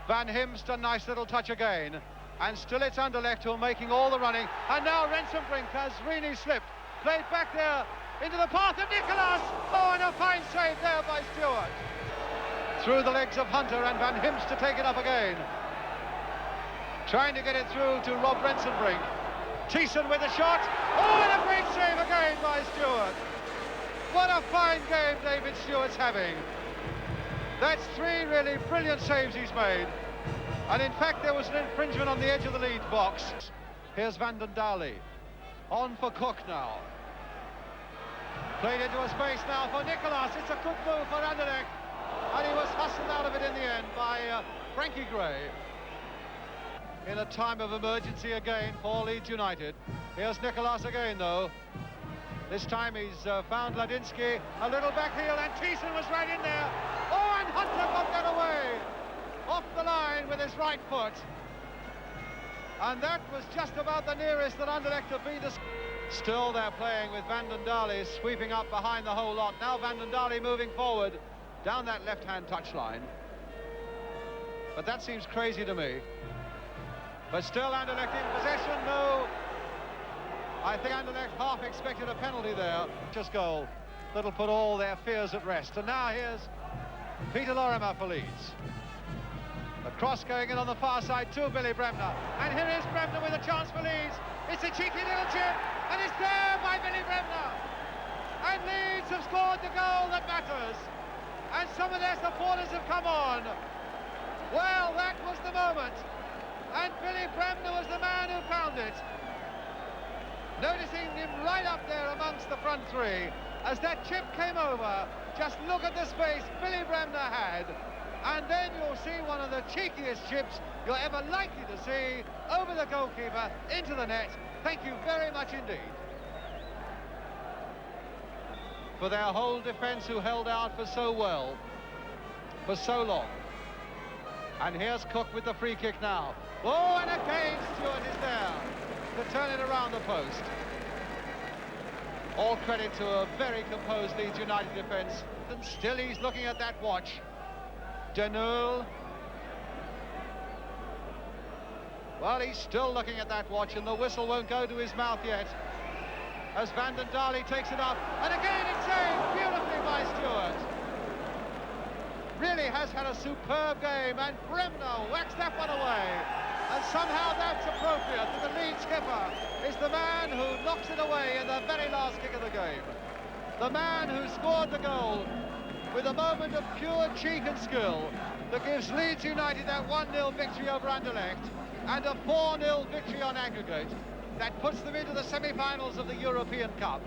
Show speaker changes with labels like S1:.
S1: Van Himst, a nice little touch again. And still it's Anderlecht who are making all the running. And now Rensenbrink has really slipped. Played back there into the path of Nicolas. Oh, and a fine save there by Stewart. Through the legs of Hunter, and Van Himst to take it up again. Trying to get it through to Rob Rensenbrink. Thiessen with a shot. Oh, and a great save again by Stewart. What a fine game David Stewart's having. That's three really brilliant saves he's made. And in fact, there was an infringement on the edge of the Leeds box. Here's Van den Dali. On for Cook now. Played into a space now for Nicolas. It's a good move for Anderlecht. And he was hustled out of it in the end by Frankie Gray. In a time of emergency again for Leeds United. Here's Nicolas again, though. This time he's found Ladinsky. A little back heel, and Thiessen was right in there. Oh, and Hunter got that away. Off the line with his right foot. And that was just about the nearest that Anderlecht have been to... Still they're playing with Van den Dali sweeping up behind the whole lot. Now Van den Dali moving forward down that left-hand touchline. But that seems crazy to me. But still Anderlecht in possession, no. I think Anderlecht half expected a penalty there. Just goal that'll put all their fears at rest. And now here's Peter Lorimer for Leeds. The cross going in on the far side to Billy Bremner. And here is Bremner with a chance for Leeds. It's a cheeky little chip, and it's there by Billy Bremner. And Leeds have scored the goal that matters. And some of their supporters have come on. Well, that was the moment. And Billy Bremner was the man who found it. Noticing him right up there amongst the front three. As that chip came over, just look at the space Billy Bremner had. And then you'll see one of the cheekiest chips you're ever likely to see over the goalkeeper into the net. Thank you very much indeed. For their whole defence who held out for so well, for so long. And here's Cook with the free kick now. Oh, and again Stewart is there to turn it around the post. All credit to a very composed Leeds United defence. And still he's looking at that watch. Denul. Well, he's still looking at that watch, and the whistle won't go to his mouth yet. As Van den Dali takes it up, and again it's saved beautifully by Stewart. Really has had a superb game, and Bremner whacks that one away. And somehow that's appropriate, that the lead skipper is the man who knocks it away in the very last kick of the game. The man who scored the goal with a moment of pure cheek and skill that gives Leeds United that 1-0 victory over Anderlecht and a 4-0 victory on aggregate that puts them into the semi-finals of the European Cup.